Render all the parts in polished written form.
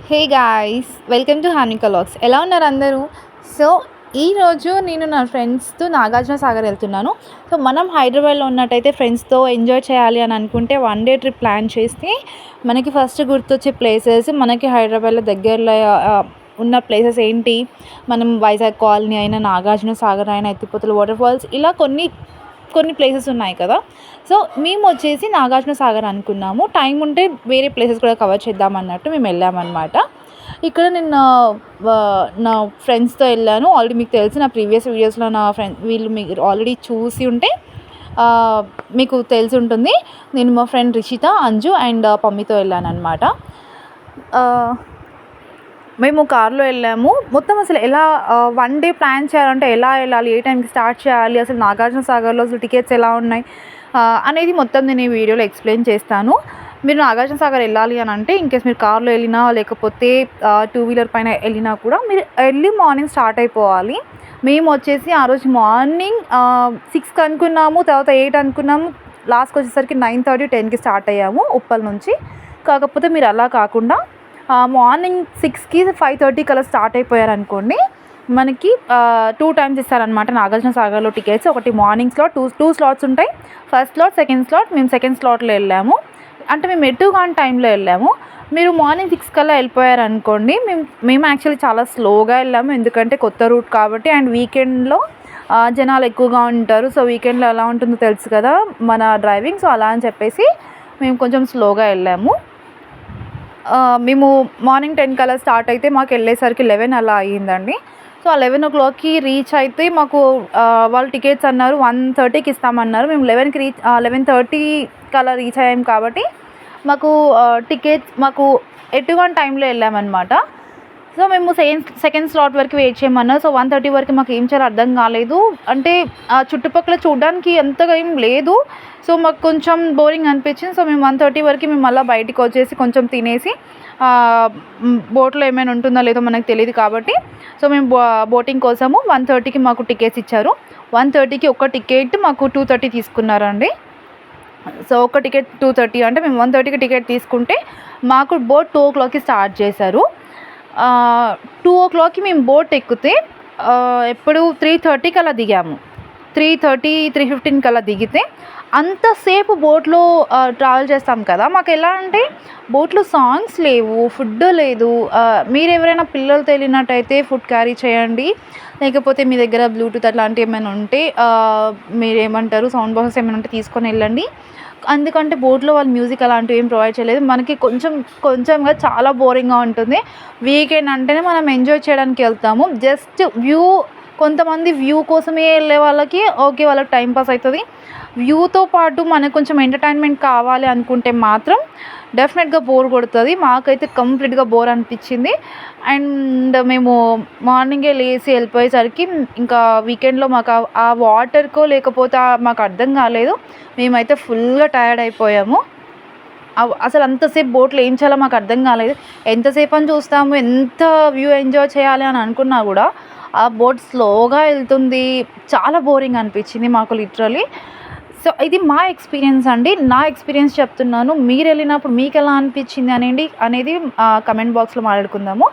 Hey guys, welcome to Hanika logs. ఎలా ఉన్నారు అందరూ? సో ఈరోజు నేను నా ఫ్రెండ్స్తో నాగార్జున సాగర్ వెళ్తున్నాను. సో మనం హైదరాబాద్లో ఉన్నట్టయితే ఫ్రెండ్స్తో ఎంజాయ్ చేయాలి అని అనుకుంటే వన్ డే ట్రిప్ ప్లాన్ చేస్తే మనకి ఫస్ట్ గుర్తొచ్చే ప్లేసెస్, మనకి హైదరాబాద్లో దగ్గరలో ఉన్న ప్లేసెస్ ఏంటి, మనం వైజాగ్ కాలనీ అయినా, నాగార్జున సాగర్ అయినా, ఎత్తిపోతల వాటర్ ఫాల్స్, ఇలా కొన్ని కొన్ని ప్లేసెస్ ఉన్నాయి కదా. సో మేము వచ్చేసి నాగార్జున సాగర్ అనుకున్నాము. టైం ఉంటే వేరే ప్లేసెస్ కూడా కవర్ చేద్దాం అన్నట్టు మేము వెళ్ళామన్నమాట. ఇక్కడ నేను నా ఫ్రెండ్స్తో వెళ్ళాను. ఆల్రెడీ మీకు తెలిసి నా ప్రీవియస్ వీడియోస్లో నా వీళ్ళు మీరు ఆల్రెడీ చూసి ఉంటే మీకు తెలిసి ఉంటుంది. నేను మా ఫ్రెండ్ రిషిత, అంజు అండ్ పమ్మితో వెళ్ళాను అనమాట. మేము కార్లో వెళ్ళాము. మొత్తం అసలు ఎలా వన్ డే ప్లాన్ చేయాలంటే ఎలా వెళ్ళాలి, ఏ టైంకి స్టార్ట్ చేయాలి, అసలు నాగార్జున సాగర్లో అసలు టికెట్స్ ఎలా ఉన్నాయి అనేది మొత్తం నేను ఈ వీడియోలో ఎక్స్ప్లెయిన్ చేస్తాను. మీరు నాగార్జున సాగర్ వెళ్ళాలి అని అంటే ఇన్కేస్ మీరు కార్లో వెళ్ళినా లేకపోతే టూ వీలర్ పైన వెళ్ళినా కూడా మీరు ఎర్లీ మార్నింగ్ స్టార్ట్ అయిపోవాలి. మేము వచ్చేసి ఆ రోజు మార్నింగ్ 6కి అనుకున్నాము, తర్వాత 8 అనుకున్నాము. లాస్ట్కి వచ్చేసరికి 9:30, 10కి స్టార్ట్ అయ్యాము ఉప్పల్ నుంచి. కాకపోతే మీరు అలా కాకుండా మార్నింగ్ 6కి 5:30 అలా స్టార్ట్ అయిపోయారనుకోండి, మనకి 2 టైమ్స్ ఇస్తారనమాట నాగార్జున సాగర్లో టికెట్స్. ఒకటి మార్నింగ్ స్లాట్, టూ స్లాట్స్ ఉంటాయి. First slot, second slot. మేము సెకండ్ స్లాట్లో వెళ్ళాము. అంటే మేము ఎటు కాని టైంలో వెళ్ళాము. మీరు మార్నింగ్ 6 కల్లా వెళ్ళిపోయారనుకోండి, మేము యాక్చువల్లీ చాలా స్లోగా వెళ్ళాము, ఎందుకంటే కొత్త రూట్ కాబట్టి. అండ్ వీకెండ్లో జనాలు ఎక్కువగా ఉంటారు. సో వీకెండ్లో ఎలా ఉంటుందో తెలుసు కదా మన డ్రైవింగ్. సో అలా అని చెప్పేసి మేము కొంచెం స్లోగా వెళ్ళాము. మేము మార్నింగ్ 10 కల్లా స్టార్ట్ అయితే మాకు వెళ్ళేసరికి 11 అలా అయ్యిందండి. సో 11 o'clockకి రీచ్ అయితే మాకు వాళ్ళు టికెట్స్ అన్నారు 1:30కి ఇస్తామన్నారు. మేము 11:30 కల్లా రీచ్ అయ్యాము కాబట్టి మాకు టికెట్స్ మాకు ఎటువంటి టైంలో వెళ్ళామన్నమాట. సో మేము సెకండ్ స్లాట్ వరకు వెయిట్ చేయమన్నారు. సో 1:30 వరకు మాకు ఏం చేయాలో అర్థం కాలేదు. అంటే చుట్టుపక్కల చూడడానికి ఎంతగా ఏం లేదు. సో మాకు కొంచెం బోరింగ్ అనిపించింది. సో మేము 1:30 వరకు మేము మళ్ళీ బయటికి వచ్చేసి కొంచెం తినేసి, బోట్లో ఏమైనా ఉంటుందో లేదో మనకు తెలియదు కాబట్టి, సో మేము బోటింగ్ కోసము 1:30కి మాకు టికెట్స్ ఇచ్చారు. 1:30కి ఒక టికెట్ మాకు 2:30 తీసుకున్నారండి. సో ఒక టికెట్ 2:30 అంటే మేము 1:30కి టికెట్ తీసుకుంటే మాకు బోట్ 2 o'clockకి స్టార్ట్ చేశారు. 2 o'clockకి మేము బోట్ ఎక్కితే ఎప్పుడు 3:30కి అలా దిగాము. 3:30, 3:15 అలా దిగితే అంతసేపు బోట్లో ట్రావెల్ చేస్తాం కదా. మాకు ఎలా అంటే బోట్లో సాంగ్స్ లేవు, ఫుడ్ లేదు. మీరు ఎవరైనా పిల్లలతో వెళ్ళినట్టయితే ఫుడ్ క్యారీ చేయండి, లేకపోతే మీ దగ్గర బ్లూటూత్ అట్లాంటివి ఏమైనా ఉంటే మీరేమంటారు సౌండ్ బాక్సెస్ ఏమైనా ఉంటే తీసుకొని వెళ్ళండి. ఎందుకంటే బోట్లో వాళ్ళు మ్యూజిక్ అలాంటివి ఏం ప్రొవైడ్ చేయలేదు. మనకి కొంచెంగా చాలా బోరింగ్గా ఉంటుంది. వీకెండ్ అంటేనే మనం ఎంజాయ్ చేయడానికి వెళ్తాము. జస్ట్ వ్యూ, కొంతమంది వ్యూ కోసమే వెళ్ళే వాళ్ళకి ఓకే, వాళ్ళకి టైంపాస్ అవుతుంది. వ్యూతో పాటు మనకు కొంచెం ఎంటర్టైన్మెంట్ కావాలి అనుకుంటే మాత్రం డెఫినెట్గా బోర్ కొడుతుంది. మాకైతే కంప్లీట్గా బోర్ అనిపించింది. అండ్ మేము మార్నింగే లేచి వెళ్ళిపోయేసరికి ఇంకా వీకెండ్లో మాకు ఆ వాటర్కో లేకపోతే మాకు అర్థం కాలేదు. మేమైతే ఫుల్గా టైర్డ్ అయిపోయాము. అసలు అంతసేపు బోట్లో ఏం చేయాలో మాకు అర్థం కాలేదు. ఎంతసేపు అని చూస్తాము, ఎంత వ్యూ ఎంజాయ్ చేయాలి అని అనుకున్నా కూడా ఆ బోట్ స్లోగా వెళ్తుంది. చాలా బోరింగ్ అనిపించింది మాకు లిటరలీ. సో ఇది మా ఎక్స్పీరియన్స్ అండి, నా ఎక్స్పీరియన్స్ చెప్తున్నాను. మీరు వెళ్ళినప్పుడు మీకు ఎలా అనిపించింది అనేది కమెంట్ బాక్స్లో మాట్లాడుకుందాము.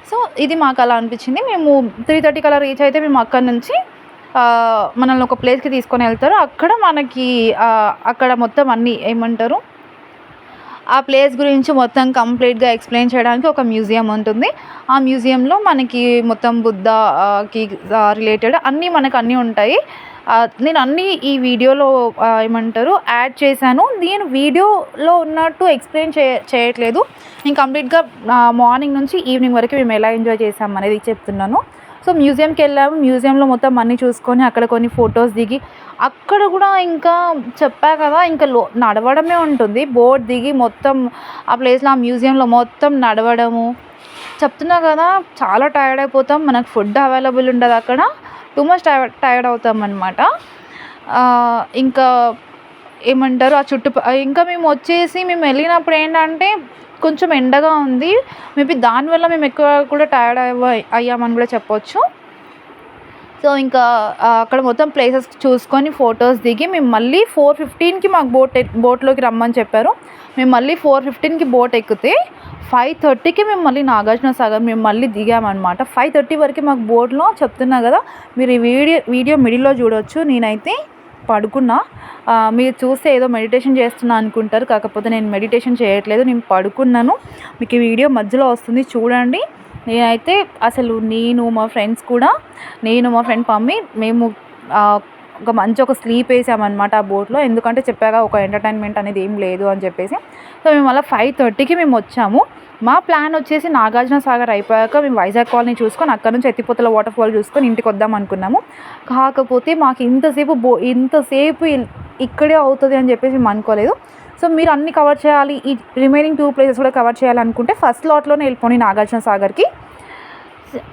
సో ఇది మాకు అలా అనిపించింది. మేము 3:30 అలా రీచ్ అయితే మేము అక్కడి నుంచి మనల్ని ఒక ప్లేస్కి తీసుకొని వెళ్తారు. అక్కడ మనకి అక్కడ మొత్తం అన్నీ ఏమంటారు, ఆ ప్లేస్ గురించి మొత్తం కంప్లీట్గా ఎక్స్ప్లెయిన్ చేయడానికి ఒక మ్యూజియం ఉంటుంది. ఆ మ్యూజియంలో మనకి మొత్తం బుద్ధకి రిలేటెడ్ అన్నీ ఉంటాయి. నేను అన్నీ ఈ వీడియోలో ఏమంటారు యాడ్ చేశాను. నేను వీడియోలో ఉన్నట్టు ఎక్స్ప్లెయిన్ చేయట్లేదు. నేను కంప్లీట్గా మార్నింగ్ నుంచి ఈవినింగ్ వరకు మేము ఎలా ఎంజాయ్ చేసాం అనేది చెప్తున్నాను. సో మ్యూజియంకి వెళ్ళాము. మ్యూజియంలో మొత్తం అన్నీ చూసుకొని అక్కడ కొన్ని ఫొటోస్ దిగి, అక్కడ కూడా ఇంకా చెప్పా కదా ఇంకా నడవడమే ఉంటుంది. బోట్ దిగి మొత్తం ఆ ప్లేస్లో ఆ మ్యూజియంలో మొత్తం నడవడము. చెప్తున్నా కదా చాలా టైర్డ్ అయిపోతాం. మనకు ఫుడ్ అవైలబుల్ ఉండదు అక్కడ. టూ మచ్ టైర్డ్ అవుతాం అనమాట. ఇంకా ఏమంటారు ఇంకా మేము వెళ్ళినప్పుడు ఏంటంటే కొంచెం ఎండగా ఉంది. మేబీ దానివల్ల మేము ఎక్కువ కూడా టైర్డ్ అయ్యామని కూడా చెప్పొచ్చు. సో సో ఇంకా అక్కడ మొత్తం ప్లేసెస్ చూసుకొని ఫొటోస్ దిగి మేము మళ్ళీ 4:15కి మాకు బోట్లోకి రమ్మని చెప్పారు. మేము మళ్ళీ 4:15కి బోట్ ఎక్కితే 5:30కి మేము మళ్ళీ నాగార్జున సాగర్ మేము మళ్ళీ దిగామన్నమాట. 5:30 వరకు మాకు బోట్లో చెప్తున్నా కదా, మీరు ఈ వీడియో మిడిల్లో చూడవచ్చు. నేనైతే పడుకున్నా. మీరు చూస్తే ఏదో మెడిటేషన్ చేస్తున్నా అనుకుంటారు, కాకపోతే నేను మెడిటేషన్ చేయట్లేదు, నేను పడుకున్నాను. మీకు ఈ వీడియో మధ్యలో వస్తుంది చూడండి. నేనైతే అసలు మా ఫ్రెండ్ పమ్మి మేము ఒక స్లీప్ వేసామన్నమాట ఆ బోట్లో. ఎందుకంటే చెప్పాగా ఒక ఎంటర్టైన్మెంట్ అనేది ఏం లేదు అని చెప్పేసి. సో మేము అలా 5:30కి మేము వచ్చాము. మా ప్లాన్ వచ్చేసి నాగార్జున సాగర్ అయిపోయాక మేము వైజాగ్ కాలనీ చూసుకొని అక్కడ నుంచి ఎత్తిపోతల వాటర్ ఫాల్ చూసుకొని ఇంటికి వద్దాం అనుకున్నాము. కాకపోతే మాకు ఇంతసేపు ఇక్కడే అవుతుంది అని చెప్పేసి మేము అనుకోలేదు. సో మీరు అన్నీ కవర్ చేయాలి, ఈ రిమైనింగ్ 2 ప్లేసెస్ కూడా కవర్ చేయాలనుకుంటే ఫస్ట్ లాట్లోనే వెళ్ళిపోయి నాగార్జున సాగర్కి.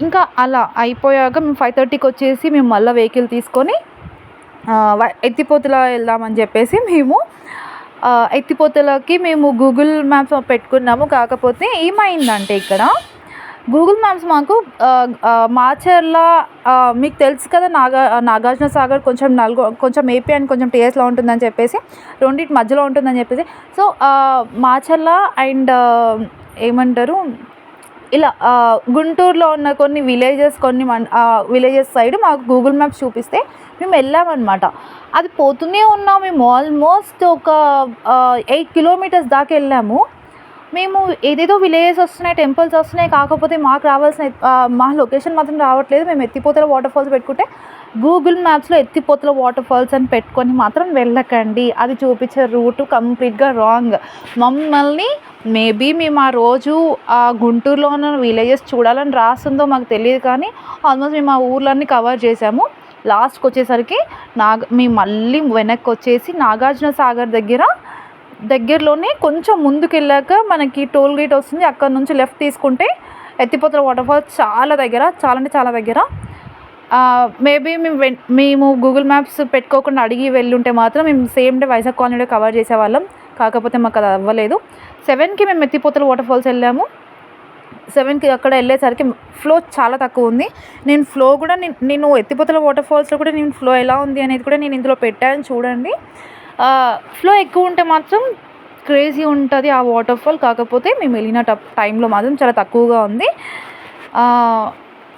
ఇంకా అలా అయిపోయాక మేము 5:30కి వచ్చేసి మేము మళ్ళీ వెహికల్ తీసుకొని ఎత్తిపోతల వెళ్దామని చెప్పేసి మేము ఎత్తిపోతలకి మేము గూగుల్ మ్యాప్స్ పెట్టుకున్నాము. కాకపోతే ఏమైందంటే ఇక్కడ గూగుల్ మ్యాప్స్ మాకు మాచర్ల మీకు తెలుసు కదా, నాగార్జున సాగర్ కొంచెం ఏపీ అండ్ కొంచెం టీఎస్లో ఉంటుందని చెప్పేసి, రెండింటి మధ్యలో ఉంటుందని చెప్పేసి. సో మాచర్ల అండ్ ఏమంటారు ఇలా గుంటూరులో ఉన్న కొన్ని విలేజెస్ సైడ్ మాకు గూగుల్ మ్యాప్స్ చూపిస్తే మేము వెళ్ళామన్నమాట. అది పోతూనే ఉన్నాం. మేము ఆల్మోస్ట్ ఒక 8 కిలోమీటర్స్ దాకా వెళ్ళాము. మేము ఏదేదో విలేజెస్ వస్తున్నాయి, టెంపుల్స్ వస్తున్నాయి, కాకపోతే మాకు రావాల్సిన మా లొకేషన్ మాత్రం రావట్లేదు. మేము ఎత్తిపోతల వాటర్ ఫాల్స్ పెట్టుకుంటే గూగుల్ మ్యాప్స్లో ఎత్తిపోతల వాటర్ ఫాల్స్ అని పెట్టుకొని మాత్రం వెళ్ళకండి, అది చూపించే రూట్ కంప్లీట్గా రాంగ్. మమ్మల్ని మేబీ మేము ఆ రోజు ఆ గుంటూరులో ఉన్న విలేజెస్ చూడాలని రాస్తుందో మాకు తెలియదు, కానీ ఆల్మోస్ట్ మేము ఆ ఊర్లన్నీ కవర్ చేసాము. లాస్ట్కి వచ్చేసరికి మేము మళ్ళీ వెనక్కి వచ్చేసి నాగార్జున సాగర్ దగ్గరలోనే కొంచెం ముందుకు వెళ్ళాక మనకి టోల్ గేట్ వస్తుంది. అక్కడ నుంచి లెఫ్ట్ తీసుకుంటే ఎత్తిపోతల వాటర్ ఫాల్స్ చాలా దగ్గర. మేబీ మేము గూగుల్ మ్యాప్స్ పెట్టుకోకుండా అడిగి వెళ్ళుంటే మాత్రం మేము సేమ్ డే వైజాగ్ కాలనీలో కవర్ చేసేవాళ్ళం. కాకపోతే మాకు అది అవ్వలేదు. 7కి మేము ఎత్తిపోతల వాటర్ ఫాల్స్ వెళ్ళాము. 7కి అక్కడ వెళ్ళేసరికి ఫ్లో చాలా తక్కువ ఉంది. నేను ఫ్లో కూడా నేను ఎత్తిపోతల వాటర్ ఫాల్స్లో కూడా నేను ఫ్లో ఎలా ఉంది అనేది కూడా నేను ఇందులో పెట్టాను చూడండి. ఫ్లో ఎక్కువ ఉంటే మాత్రం క్రేజీ ఉంటుంది ఆ వాటర్ ఫాల్. కాకపోతే మేము వెళ్ళిన టైంలో మాత్రం చాలా తక్కువగా ఉంది.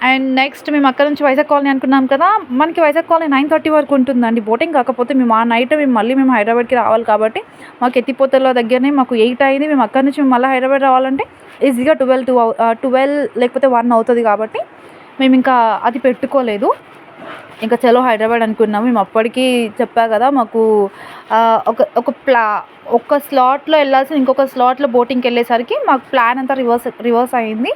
అండ్ నెక్స్ట్ మేము అక్కడ నుంచి వైజాగ్ కాలనీ అనుకున్నాం కదా, మనకి వైజాగ్ కాలనీ 9:30 వరకు ఉంటుందండి బోటింగ్. కాకపోతే మేము ఆ నైట్ మేము హైదరాబాద్కి రావాలి కాబట్టి మాకు ఎత్తిపోతల దగ్గరనే మాకు 8 అయింది. మేము అక్కడ నుంచి మళ్ళీ హైదరాబాద్ రావాలంటే ఈజీగా 12 లేకపోతే 1 అవుతుంది. కాబట్టి మేము ఇంకా అది పెట్టుకోలేదు. ఇంకా చలో హైదరాబాద్ అనుకున్నాము. మేము అప్పటికి చెప్పా కదా, మాకు ఒక స్లాట్లో వెళ్ళాల్సి ఇంకొక స్లాట్లో బోటింగ్కి వెళ్ళేసరికి మాకు ప్లాన్ అంతా రివర్స్ అయింది.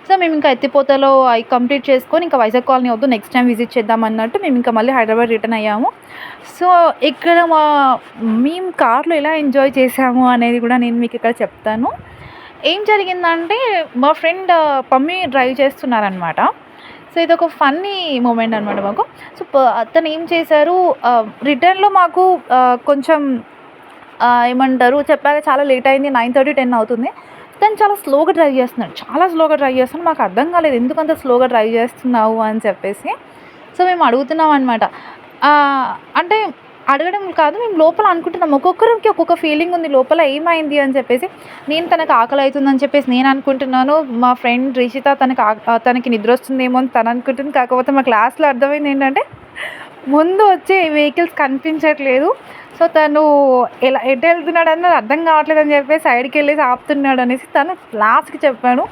సో మేము ఇంకా ఎత్తిపోతలో అవి కంప్లీట్ చేసుకొని ఇంకా వైజాగ్ కాలనీ వద్దు, నెక్స్ట్ టైం విజిట్ చేద్దాం అన్నట్టు మేము ఇంకా మళ్ళీ హైదరాబాద్ రిటర్న్ అయ్యాము. సో ఇక్కడ మేము కార్లో ఎలా ఎంజాయ్ చేసాము అనేది కూడా నేను మీకు ఇక్కడ చెప్తాను. ఏం జరిగిందంటే మా ఫ్రెండ్ పమ్మి డ్రైవ్ చేస్తున్నారనమాట. సో ఇది ఒక ఫన్నీ మూమెంట్ అనమాట మాకు. సో అతను ఏం చేశారు, రిటర్న్లో మాకు కొంచెం ఏమంటారు చెప్పాక చాలా లేట్ అయింది, 9:30, 10 అవుతుంది. తను చాలా స్లోగా డ్రైవ్ చేస్తున్నాడు. మాకు అర్థం కాలేదు ఎందుకంత స్లోగా డ్రైవ్ చేస్తున్నావు అని చెప్పేసి. సో మేము అడుగుతున్నాం అనమాట. అంటే అడగడం కాదు, మేము లోపల అనుకుంటున్నాం, ఒక్కొక్కరికి ఒక్కొక్క ఫీలింగ్ ఉంది లోపల ఏమైంది అని చెప్పేసి. నేను తనకు ఆకలి అవుతుందని చెప్పేసి నేను అనుకుంటున్నాను. మా ఫ్రెండ్ రిషిత తనకి నిద్ర వస్తుందేమో అని తను అనుకుంటుంది. కాకపోతే మా క్లాస్లో అర్థమైంది ఏంటంటే ముందు వచ్చే వెహికల్స్ కనిపించట్లేదు. సో తను ఎటు వెళ్తున్నాడు అన్నది అర్థం కావట్లేదు అని చెప్పేసి సైడ్కి వెళ్ళేసి ఆపుతున్నాడు అనేసి తను లాస్ట్కి చెప్పాను.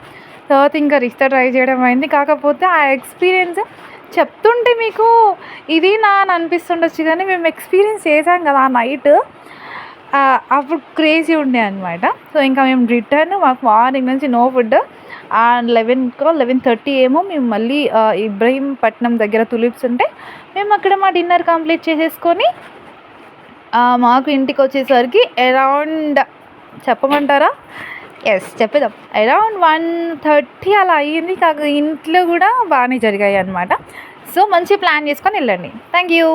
తర్వాత ఇంకా రిషిత డ్రైవ్ చేయడం అయింది. కాకపోతే ఆ ఎక్స్పీరియన్స్ చెప్తుంటే మీకు ఇది అని అనిపిస్తుండొచ్చు, కానీ మేము ఎక్స్పీరియన్స్ చేసాం కదా ఆ నైట్, అప్పుడు క్రేజీ ఉండే అనమాట. సో ఇంకా మేము రిటర్న్, మాకు మార్నింగ్ నుంచి నో ఫుడ్. 11:30 ఏమో మేము మళ్ళీ ఇబ్రహీంపట్నం దగ్గర తులిప్స్ ఉంటే మేము అక్కడ మా డిన్నర్ కంప్లీట్ చేసేసుకొని మాకు ఇంటికి వచ్చేసరికి అరౌండ్ చెప్పమంటారా, చెప్పేద్దాం, అరౌండ్ 1:30 అలా అయ్యింది. ఇంట్లో కూడా బాగానే జరిగాయి అనమాట. సో మంచి ప్లాన్ చేసుకొని వెళ్ళండి. Thank you.